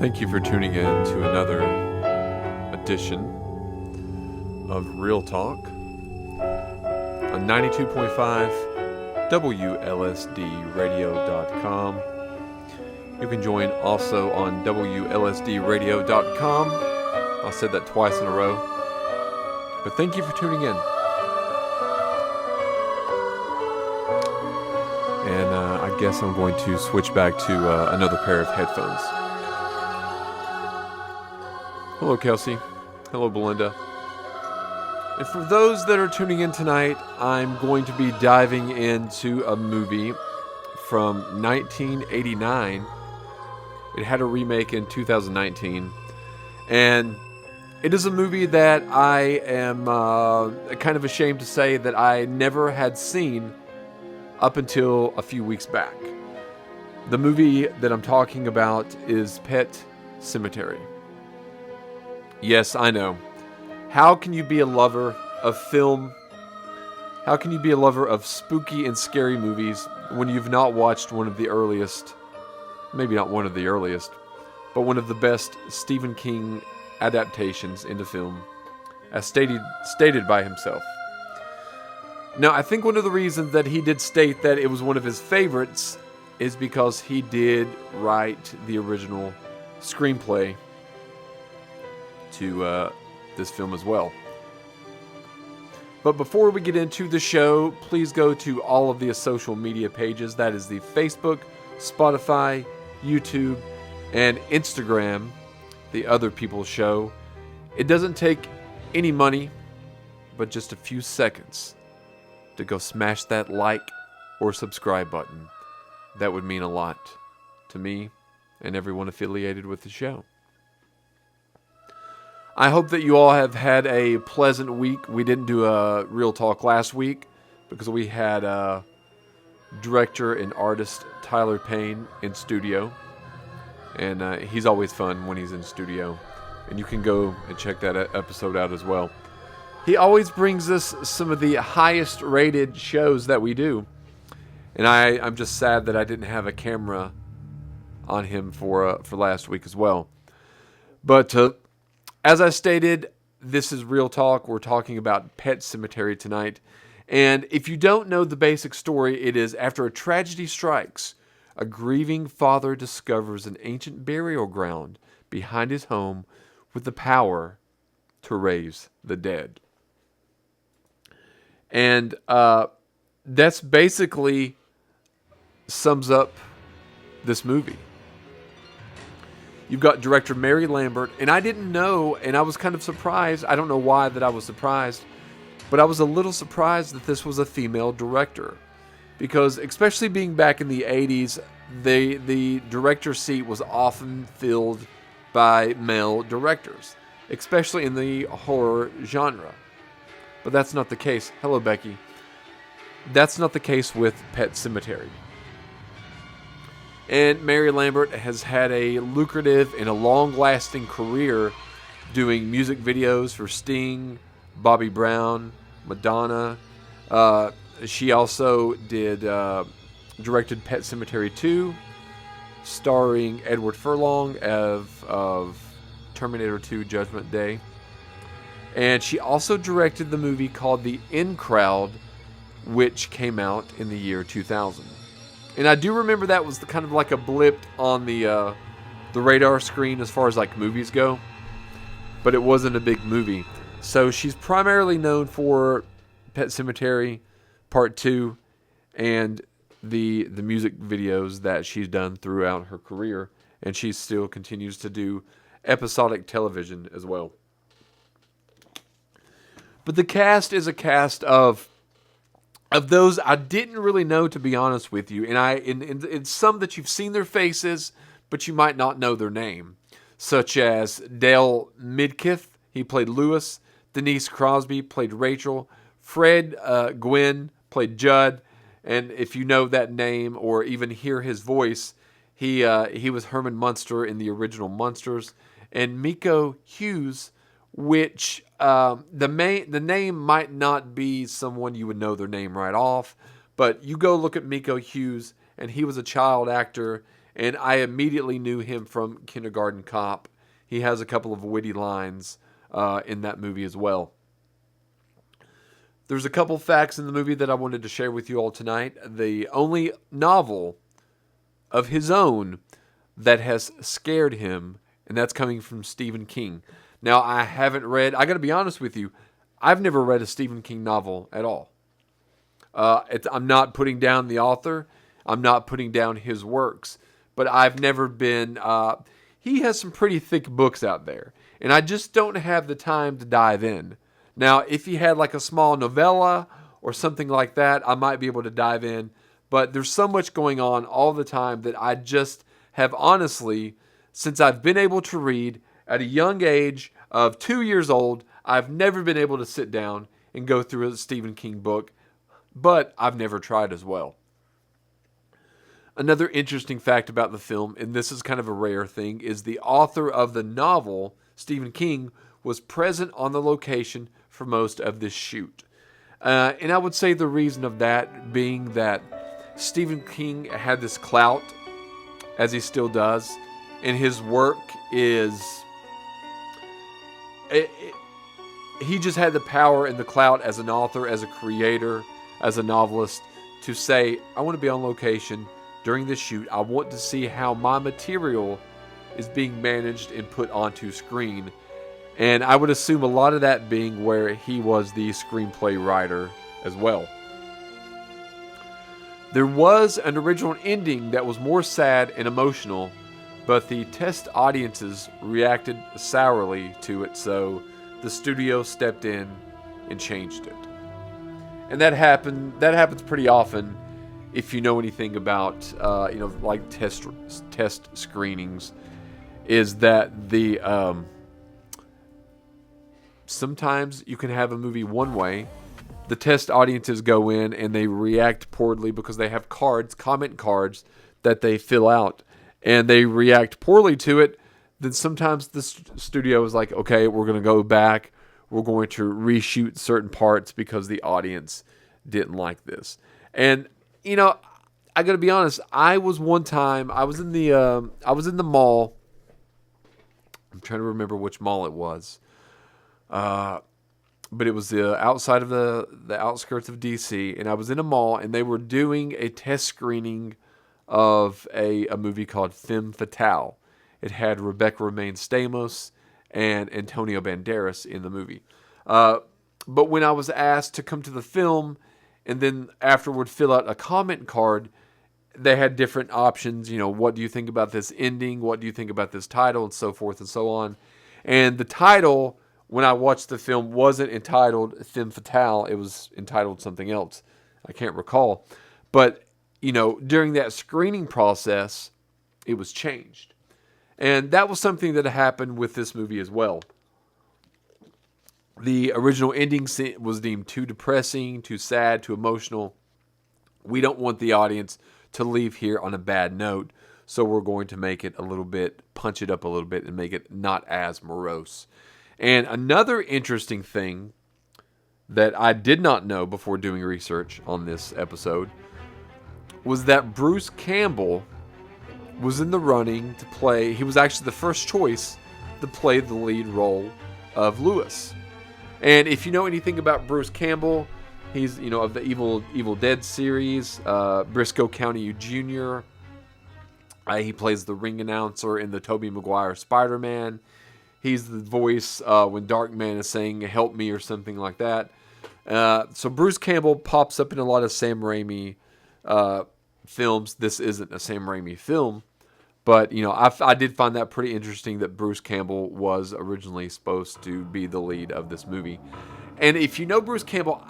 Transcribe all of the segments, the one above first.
Thank you for tuning in to another edition of Real Talk on 92.5 WLSDradio.com. You can join also on WLSDradio.com. I said that twice in a row. But thank you for tuning in. And I guess I'm going to switch back to another pair of headphones. Hello, Kelsey. Hello, Belinda. And for those that are tuning in tonight, I'm going to be diving into a movie from 1989. It had a remake in 2019. And it is a movie that I am kind of ashamed to say that I never had seen up until a few weeks back. The movie that I'm talking about is Pet Sematary. Yes, I know. How can you be a lover of film? How can you be a lover of spooky and scary movies when you've not watched one of the earliest, maybe not one of the earliest, but one of the best Stephen King adaptations into film, as stated by himself? Now, I think one of the reasons that he did state that it was one of his favorites is because he did write the original screenplay to this film as well. But before we get into the show, please go to all of the social media pages. That is the Facebook, Spotify, YouTube, and Instagram, the Other People's Show. It doesn't take any money, but just a few seconds to go smash that like or subscribe button. That would mean a lot to me and everyone affiliated with the show. I hope that you all have had a pleasant week. We didn't do a Real Talk last week because we had director and artist Tyler Payne in studio. And he's always fun when he's in studio. And you can go and check that episode out as well. He always brings us some of the highest rated shows that we do. And I'm just sad that I didn't have a camera on him for last week as well. But as I stated, this is Real Talk. We're talking about Pet Sematary tonight. And if you don't know the basic story, it is after a tragedy strikes, a grieving father discovers an ancient burial ground behind his home with the power to raise the dead. And that's basically sums up this movie. You've got director Mary Lambert, and I didn't know, and I was kind of surprised. I don't know why that I was surprised, but I was a little surprised that this was a female director. Because especially being back in the 80s, the director seat was often filled by male directors, especially in the horror genre. But that's not the case. Hello, Becky. That's not the case with Pet Sematary. And Mary Lambert has had a lucrative and a long-lasting career doing music videos for Sting, Bobby Brown, Madonna. She also directed Pet Sematary 2, starring Edward Furlong of Terminator 2 Judgment Day. And she also directed the movie called The In Crowd, which came out in the year 2000. And I do remember that was kind of like a blip on the radar screen as far as like movies go. But it wasn't a big movie. So she's primarily known for Pet Sematary Part 2 and the music videos that she's done throughout her career. And she still continues to do episodic television as well. But the cast is a cast of those I didn't really know, to be honest with you. And in some that you've seen their faces, but you might not know their name. Such as Dale Midkiff, he played Lewis. Denise Crosby played Rachel. Fred Gwynn played Judd. And if you know that name or even hear his voice, he was Herman Munster in the original Munsters. And Miko Hughes, which the name might not be someone you would know their name right off, but you go look at Miko Hughes, and he was a child actor And I immediately knew him from Kindergarten Cop. He has a couple of witty lines in that movie as well. There's a couple facts in the movie that I wanted to share with you all tonight. The only novel of his own that has scared him, and that's coming from Stephen King. Now, I haven't read, I got to be honest with you, I've never read a Stephen King novel at all. I'm not putting down the author. I'm not putting down his works. But I've never been, he has some pretty thick books out there. And I just don't have the time to dive in. Now, if he had like a small novella or something like that, I might be able to dive in. But there's so much going on all the time that I just have honestly, since I've been able to read at a young age of 2 years old, I've never been able to sit down and go through a Stephen King book. But I've never tried as well. Another interesting fact about the film, and this is kind of a rare thing, is the author of the novel, Stephen King, was present on the location for most of this shoot. And I would say the reason of that being that Stephen King had this clout, as he still does, and his work is... he just had the power and the clout as an author, as a creator, as a novelist, to say, I want to be on location during this shoot. I want to see how my material is being managed and put onto screen. And I would assume a lot of that being where he was the screenplay writer as well. There was an original ending that was more sad and emotional, but the test audiences reacted sourly to it, so the studio stepped in and changed it. And that happens pretty often if you know anything about, like test screenings, is that the sometimes you can have a movie one way. The test audiences go in and they react poorly because they have comment cards that they fill out, and they react poorly to it. Then sometimes the studio is like, okay, we're going to go back. We're going to reshoot certain parts because the audience didn't like this. And, I got to be honest. I was in the mall. I'm trying to remember which mall it was. But it was outside of the outskirts of DC, and I was in a mall, and they were doing a test screening of a movie called Femme Fatale. It had Rebecca Romaine Stamos and Antonio Banderas in the movie. But when I was asked to come to the film and then afterward fill out a comment card, they had different options. What do you think about this ending? What do you think about this title? And so forth and so on. And the title, when I watched the film, wasn't entitled Femme Fatale. It was entitled something else. I can't recall. But, during that screening process, it was changed. And that was something that happened with this movie as well. The original ending was deemed too depressing, too sad, too emotional. We don't want the audience to leave here on a bad note, so we're going to make it punch it up a little bit, and make it not as morose. And another interesting thing that I did not know before doing research on this episode was that Bruce Campbell was in the running to play. He was actually the first choice to play the lead role of Lewis. And if you know anything about Bruce Campbell, he's of the Evil Dead series, Briscoe County Jr. He plays the ring announcer in the Tobey Maguire Spider-Man. He's the voice when Darkman is saying "Help me" or something like that. So Bruce Campbell pops up in a lot of Sam Raimi films. This isn't a Sam Raimi film, but I did find that pretty interesting that Bruce Campbell was originally supposed to be the lead of this movie. And if you know Bruce Campbell,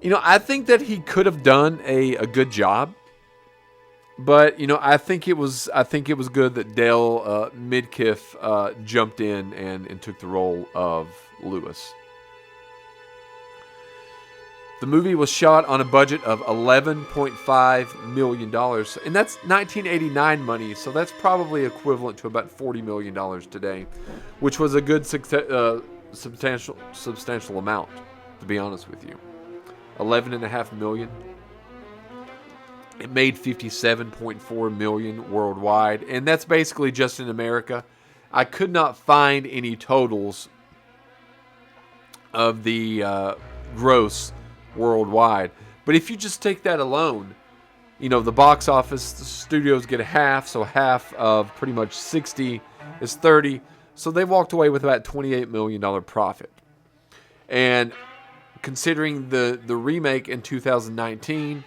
I think that he could have done a good job. But I think it was good that Dale Midkiff jumped in and took the role of Lewis. The movie was shot on a budget of $11.5 million, and that's 1989 money, so that's probably equivalent to about $40 million today, which was a good substantial amount, to be honest with you. $11.5 million. It made 57.4 million worldwide, and that's basically just in America. I could not find any totals of the gross worldwide. But if you just take that alone, the box office, the studios get a half, so half of pretty much 60 is 30. So they walked away with about $28 million profit. And considering the remake in 2019,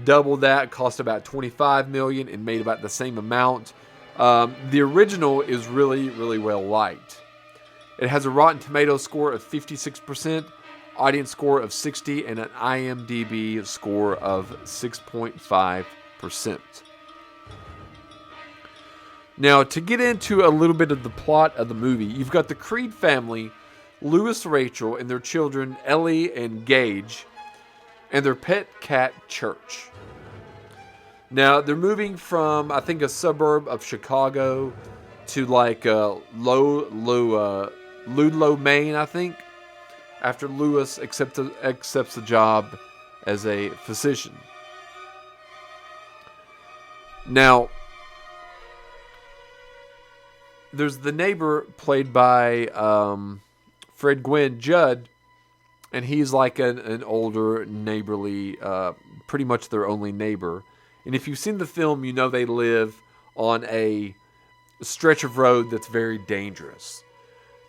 double that, cost about $25 million and made about the same amount. The original is really, really well liked. It has a Rotten Tomatoes score of 56%, audience score of 60, and an IMDb score of 6.5%. Now, to get into a little bit of the plot of the movie, you've got the Creed family, Louis, Rachel, and their children, Ellie and Gage, and their pet cat, Church. Now, they're moving from, I think, a suburb of Chicago to like Ludlow, Maine, I think, after Louis accepts the job as a physician. Now, there's the neighbor played by Fred Gwynne, Judd, and he's like an older, neighborly, pretty much their only neighbor. And if you've seen the film, you know they live on a stretch of road that's very dangerous.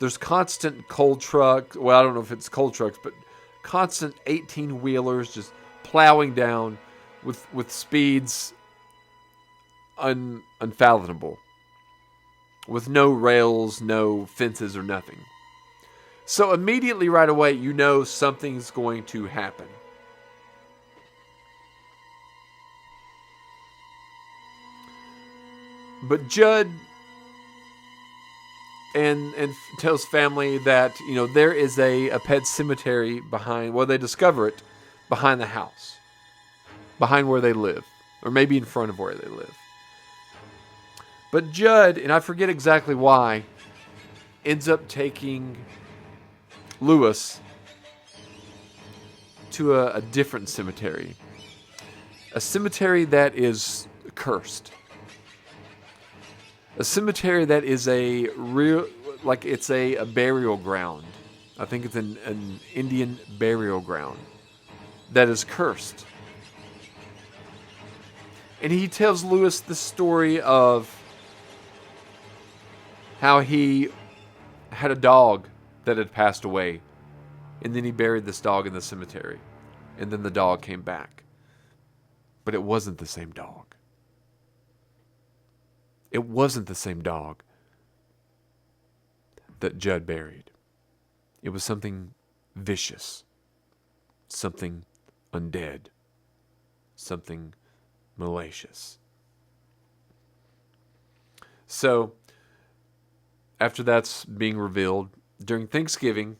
There's constant coal trucks. Well, I don't know if it's coal trucks, but constant 18-wheelers just plowing down with speeds unfathomable, with no rails, no fences, or nothing. So immediately right away, you know something's going to happen. But Judd and tells family that there is a pet cemetery behind. Well, they discover it behind the house, behind where they live, or maybe in front of where they live. But Judd, and I forget exactly why, ends up taking Louis to a different cemetery, a cemetery that is cursed. A cemetery that is a real, like it's a burial ground. I think it's an Indian burial ground that is cursed. And he tells Louis the story of how he had a dog that had passed away, and then he buried this dog in the cemetery, and then the dog came back. But it wasn't the same dog. It wasn't the same dog that Judd buried. It was something vicious, something undead, something malicious. So, after that's being revealed, during Thanksgiving,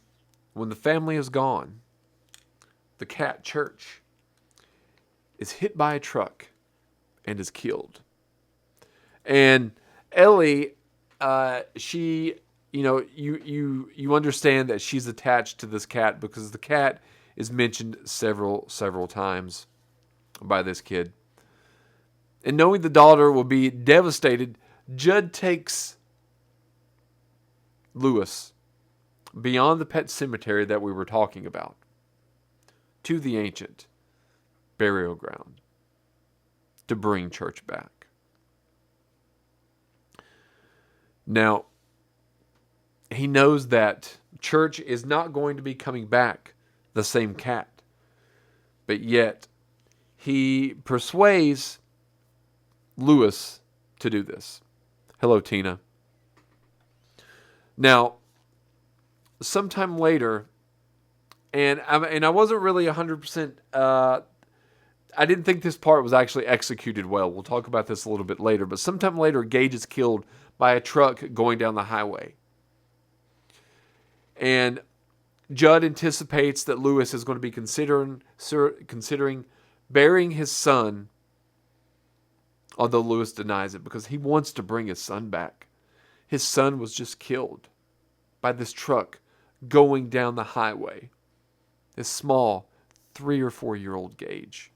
when the family is gone, the cat Church is hit by a truck and is killed. And Ellie, she, you understand that she's attached to this cat because the cat is mentioned several times by this kid. And knowing the daughter will be devastated, Judd takes Louis beyond the pet cemetery that we were talking about to the ancient burial ground to bring Church back. Now, he knows that Church is not going to be coming back the same cat, but yet he persuades Louis to do this. Hello, Tina. Now, sometime later, and I wasn't really 100%. I didn't think this part was actually executed well. We'll talk about this a little bit later. But sometime later, Gage is killed by a truck going down the highway. And Judd anticipates that Louis is going to be considering burying his son, although Louis denies it because he wants to bring his son back. His son was just killed by this truck going down the highway. This small 3 or 4 year old Gage.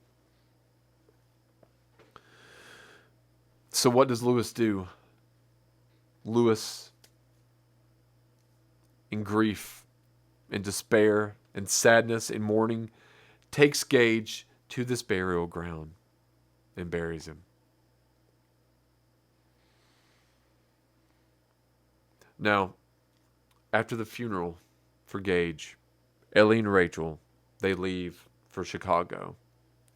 So what does Lewis do? Lewis, in grief, in despair, in sadness, in mourning, takes Gage to this burial ground and buries him. Now, after the funeral for Gage, Ellie and Rachel, they leave for Chicago,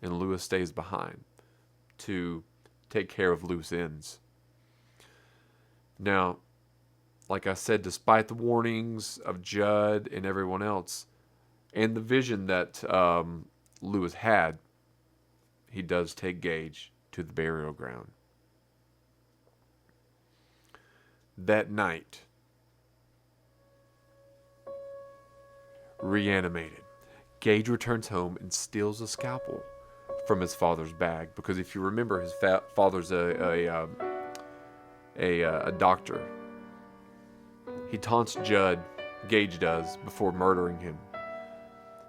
and Lewis stays behind to take care of loose ends. Now, like I said, despite the warnings of Judd and everyone else, and the vision that Lewis had, he does take Gage to the burial ground. That night, reanimated, Gage returns home and steals a scalpel from his father's bag, because if you remember, his father's a doctor. He taunts Judd, Gage does, before murdering him.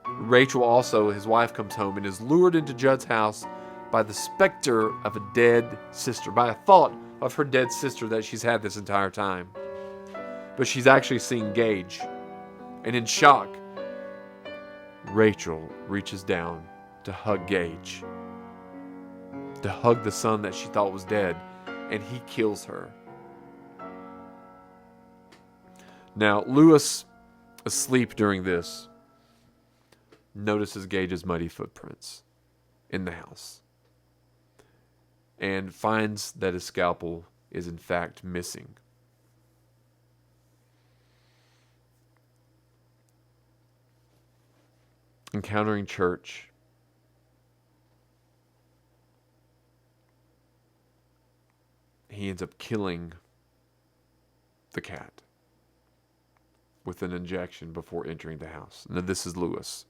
Rachel also, his wife, comes home and is lured into Judd's house by the specter of a dead sister, by a thought of her dead sister that she's had this entire time. But she's actually seen Gage, and in shock, Rachel reaches down to hug Gage, to hug the son that she thought was dead, and he kills her. Now, Lewis, asleep during this, notices Gage's muddy footprints in the house and finds that his scalpel is in fact missing. Encountering church, he ends up killing the cat with an injection before entering the house. Now, this is Lewis.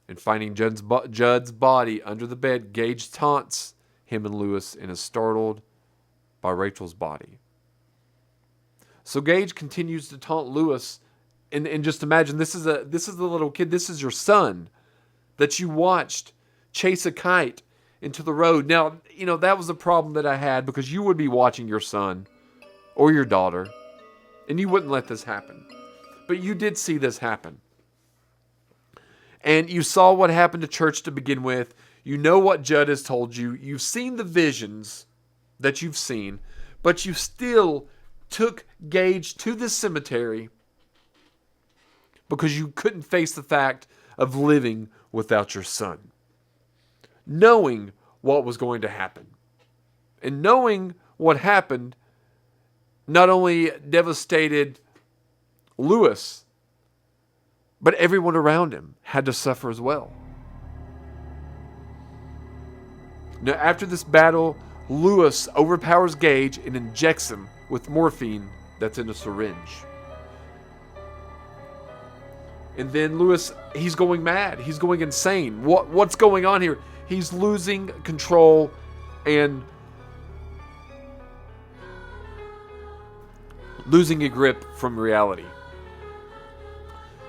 And finding Judd's body under the bed, Gage taunts him and Lewis and is startled by Rachel's body. So Gage continues to taunt Lewis, and just imagine, this is the little kid, this is your son that you watched chase a kite into the road. Now, that was a problem that I had, because you would be watching your son or your daughter, and you wouldn't let this happen. But you did see this happen. And you saw what happened to church to begin with. You know what Judd has told you. You've seen the visions that you've seen. But you still took Gage to the cemetery because you couldn't face the fact of living without your son. Knowing what was going to happen. And knowing what happened not only devastated Lewis, but everyone around him had to suffer as well. Now, after this battle, Lewis overpowers Gage and injects him with morphine that's in a syringe. And then Lewis, he's going mad. He's going insane. What's going on here? He's losing control and losing a grip from reality.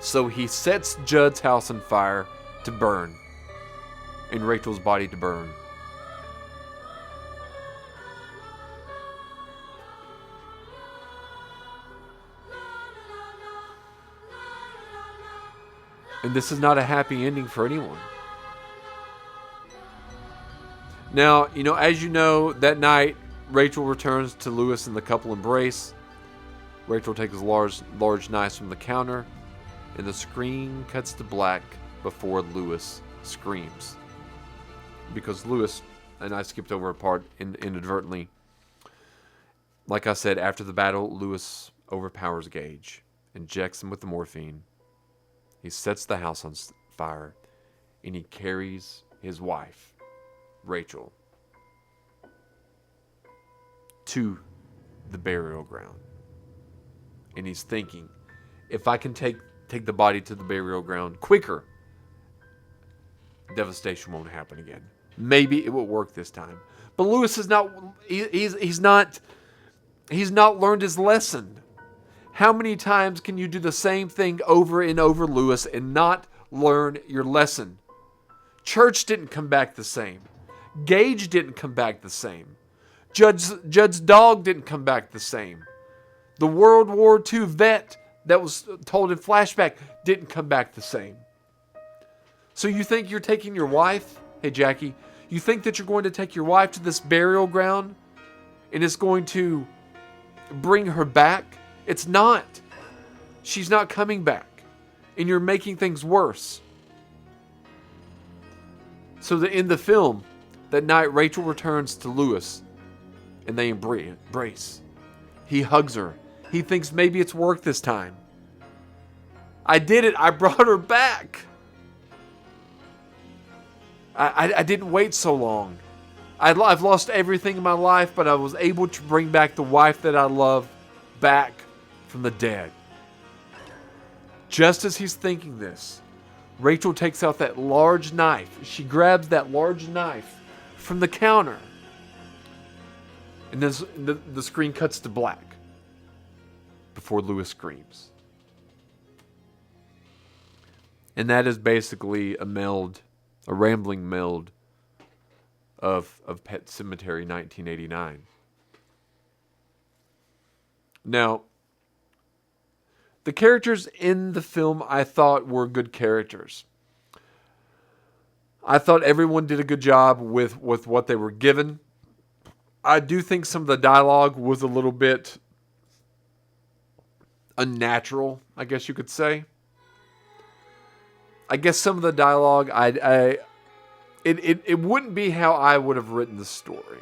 So he sets Judd's house on fire to burn, and Rachel's body to burn. And this is not a happy ending for anyone. Now, as you know, that night, Rachel returns to Lewis and the couple embrace. Rachel takes large knives from the counter, and the screen cuts to black before Lewis screams. Because Lewis, and I skipped over a part inadvertently, like I said, after the battle, Lewis overpowers Gage, injects him with the morphine. He sets the house on fire, and he carries his wife, Rachel, to the burial ground. And he's thinking, if I can take the body to the burial ground quicker, devastation won't happen again. Maybe it will work this time. But Lewis is not. He's not learned his lesson. How many times can you do the same thing over and over, Lewis, and not learn your lesson? Church didn't come back the same. Gage didn't come back the same. Judd's dog didn't come back the same. The World War II vet that was told in flashback didn't come back the same. So you think you're taking your wife? Hey, Jackie, you think that you're going to take your wife to this burial ground and it's going to bring her back? It's not. She's not coming back. And you're making things worse. So in the film, that night, Rachel returns to Lewis and they embrace. He hugs her. He thinks maybe it's worked this time. I did it. I brought her back. I didn't wait so long. I've lost everything in my life, but I was able to bring back the wife that I love back from the dead. Just as he's thinking this, Rachel takes out that large knife. She grabs that large knife from the counter. And then the screen cuts to black before Lewis screams. And that is basically a rambling meld of Pet Sematary 1989. Now, the characters in the film I thought were good characters. I thought everyone did a good job with what they were given. I do think some of the dialogue was a little bit unnatural, I guess you could say. I guess some of the dialogue, it wouldn't be how I would have written the story.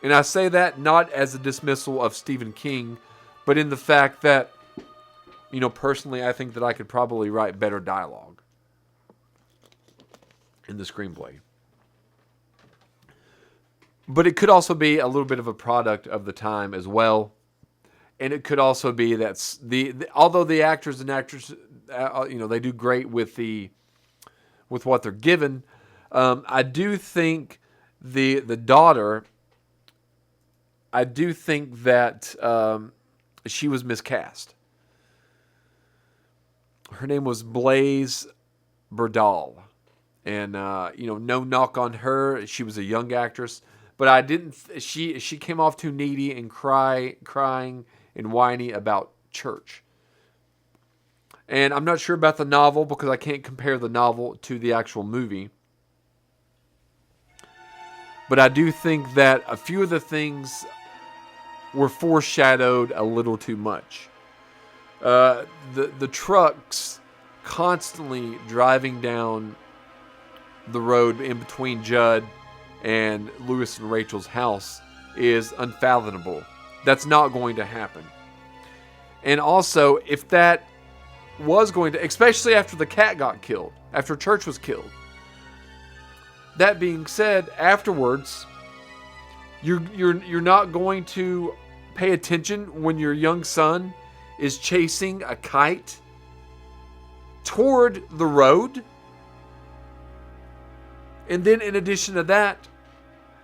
And I say that not as a dismissal of Stephen King, but in the fact that, personally, I think that I could probably write better dialogue in the screenplay. But it could also be a little bit of a product of the time as well. And it could also be that although the actors and actresses, they do great with what they're given. I do think the daughter. I do think that she was miscast. Her name was Blaise Berdal, and no knock on her. She was a young actress, but I didn't. She came off too needy and crying and whiny about church. And I'm not sure about the novel because I can't compare the novel to the actual movie. But I do think that a few of the things were foreshadowed a little too much. The trucks constantly driving down the road in between Judd and Lewis and Rachel's house is unfathomable. That's not going to happen. And also, if that was going to, especially after the cat got killed, after Church was killed. That being said, afterwards, you're not going to pay attention when your young son is chasing a kite toward the road. And then in addition to that,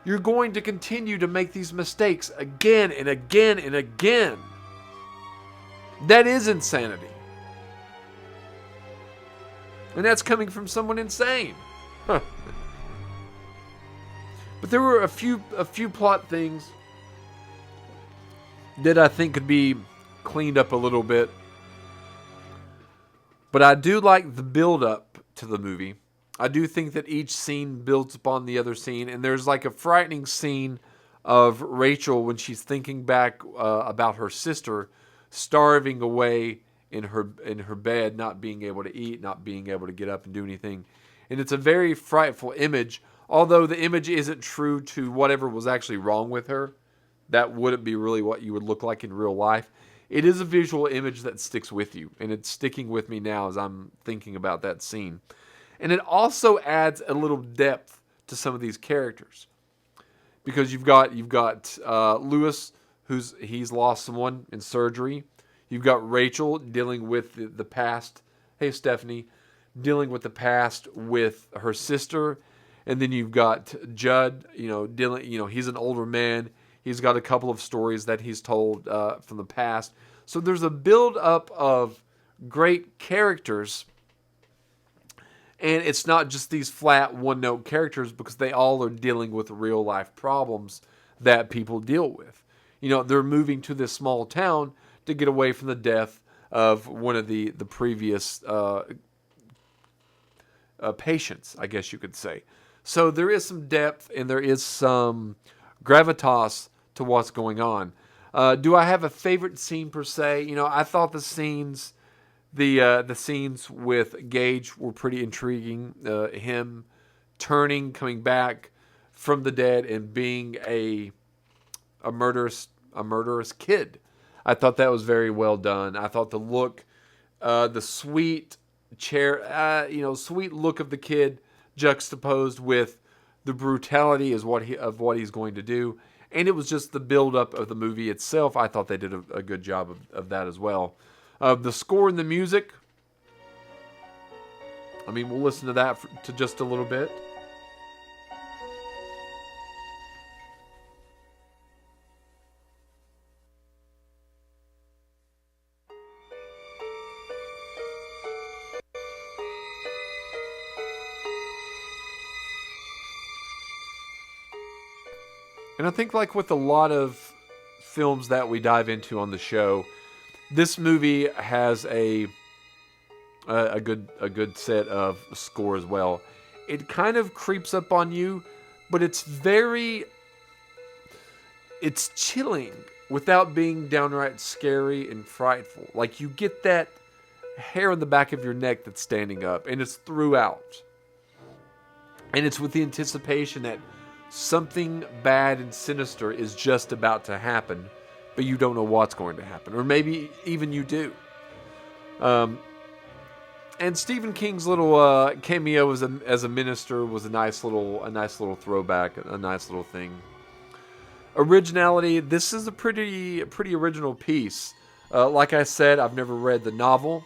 you're going to continue to make these mistakes again and again and again. That is insanity. And that's coming from someone insane. Huh. But there were a few plot things that I think could be cleaned up a little bit. But I do like the build up to the movie. I do think that each scene builds upon the other scene. And there's like a frightening scene of Rachel when she's thinking back about her sister starving away in her bed, not being able to eat, not being able to get up and do anything. And it's a very frightful image. Although the image isn't true to whatever was actually wrong with her. That wouldn't be really what you would look like in real life. It is a visual image that sticks with you. And it's sticking with me now as I'm thinking about that scene. And it also adds a little depth to some of these characters. Because you've got Lewis, he's lost someone in surgery. You've got Rachel dealing with the past. Hey, Stephanie. Dealing with the past with her sister. And then you've got Judd, dealing, he's an older man. He's got a couple of stories that he's told from the past. So there's a build up of great characters. And it's not just these flat one-note characters because they all are dealing with real-life problems that people deal with. They're moving to this small town to get away from the death of one of the previous patients, I guess you could say. So there is some depth and there is some gravitas to what's going on. Do I have a favorite scene per se? I thought the scenes with Gage were pretty intriguing. Him coming back from the dead and being a murderous kid. I thought that was very well done. I thought the look, the sweet sweet look of the kid juxtaposed with the brutality of what he's going to do. And it was just the build-up of the movie itself. I thought they did a good job of that as well. The score and the music, we'll listen to that to just a little bit. And I think, like with a lot of films that we dive into on the show, this movie has a good set of score as well. It kind of creeps up on you, but it's chilling without being downright scary and frightful. Like, you get that hair on the back of your neck that's standing up, and it's throughout. And it's with the anticipation that something bad and sinister is just about to happen, but you don't know what's going to happen. Or maybe even you do. And Stephen King's little cameo as a minister was a nice little throwback, a nice little thing. Originality, this is a pretty original piece. Like I said, I've never read the novel,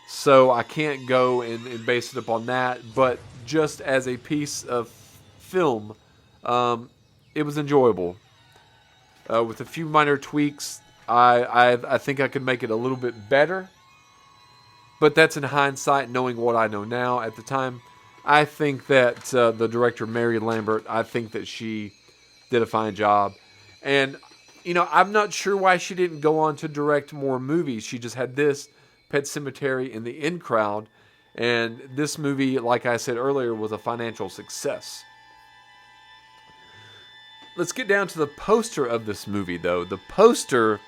so I can't go and base it upon that, but just as a piece of film, it was enjoyable. With a few minor tweaks, I think I could make it a little bit better. But that's in hindsight, knowing what I know now. At the time, I think that the director, Mary Lambert, I think that she did a fine job. And, I'm not sure why she didn't go on to direct more movies. She just had this, Pet Sematary, and The In Crowd. And this movie, like I said earlier, was a financial success. Let's get down to the poster of this movie, though. The poster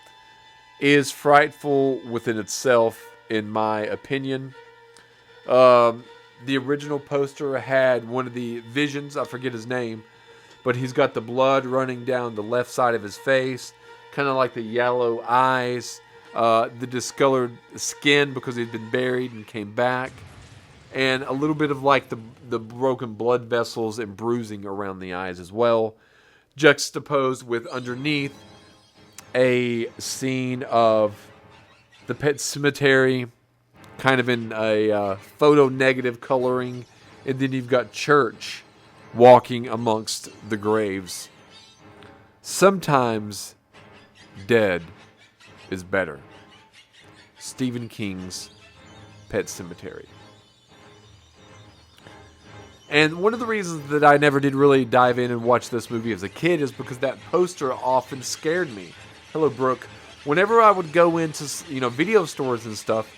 is frightful within itself, in my opinion. The original poster had one of the visions, I forget his name, but he's got the blood running down the left side of his face, kind of like the yellow eyes, the discolored skin because he'd been buried and came back, and a little bit of like the broken blood vessels and bruising around the eyes as well, juxtaposed with underneath a scene of the Pet Sematary, kind of in a photo negative coloring, and then you've got Church walking amongst the graves. Sometimes dead is better. Stephen King's Pet Sematary. And one of the reasons that I never did really dive in and watch this movie as a kid is because that poster often scared me. Hello, Brooke. Whenever I would go into, video stores and stuff,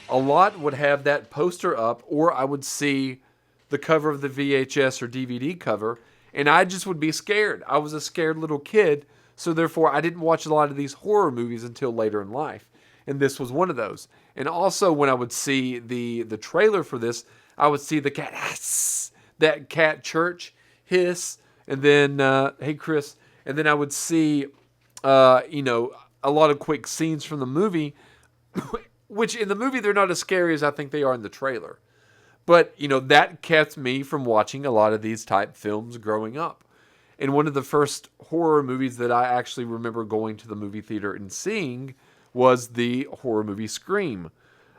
a lot would have that poster up, or I would see the cover of the VHS or DVD cover, and I just would be scared. I was a scared little kid, so therefore I didn't watch a lot of these horror movies until later in life. And this was one of those. And also when I would see the trailer for this, I would see the cat hiss, that cat Church hiss, and then, hey Chris, and then I would see, a lot of quick scenes from the movie, which in the movie they're not as scary as I think they are in the trailer. But, that kept me from watching a lot of these type films growing up. And one of the first horror movies that I actually remember going to the movie theater and seeing was the horror movie Scream.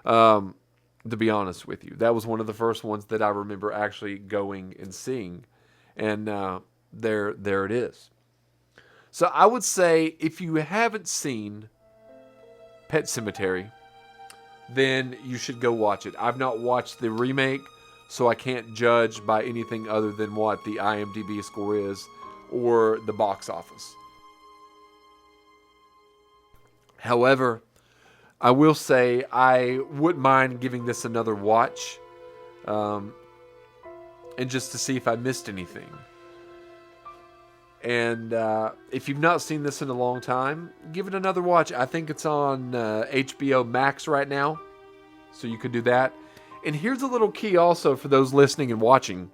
To be honest with you, that was one of the first ones that I remember actually going and seeing. And there it is. So I would say if you haven't seen Pet Sematary, then you should go watch it. I've not watched the remake, so I can't judge by anything other than what the IMDb score is. or the box office. However, I will say I wouldn't mind giving this another watch, and just to see if I missed anything. And if you've not seen this in a long time, give it another watch. I think it's on HBO Max right now, so you could do that. And here's a little key also for those listening and watching.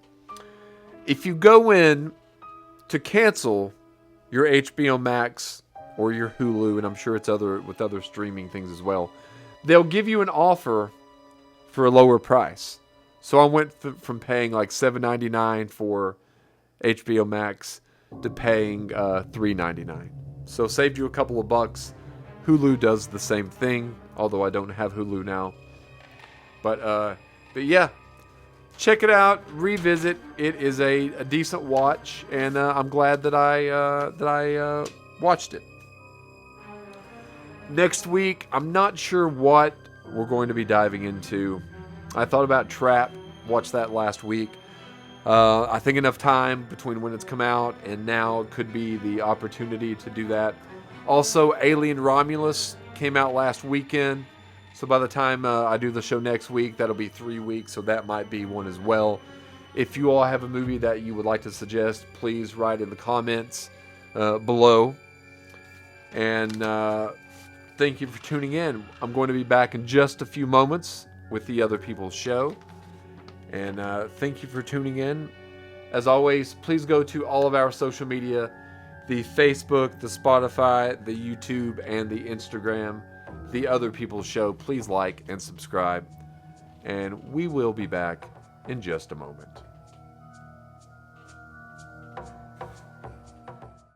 If you go in to cancel your HBO Max or your Hulu, and I'm sure it's with other streaming things as well, they'll give you an offer for a lower price. So I went from paying like $7.99 for HBO Max to paying $3.99. So saved you a couple of bucks. Hulu does the same thing, although I don't have Hulu now. But yeah, check it out, revisit. It is a decent watch, and I'm glad that I watched it. Next week, I'm not sure what we're going to be diving into. I thought about Trap, watched that last week. I think enough time between when it's come out and now could be the opportunity to do that. Also, Alien Romulus came out last weekend. So by the time I do the show next week, that'll be 3 weeks. So that might be one as well. If you all have a movie that you would like to suggest, please write in the comments below. And thank you for tuning in. I'm going to be back in just a few moments with the Other People's Show. And thank you for tuning in. As always, please go to all of our social media, the Facebook, the Spotify, the YouTube, and the Instagram, the Other People's Show. Please like and subscribe. And we will be back in just a moment.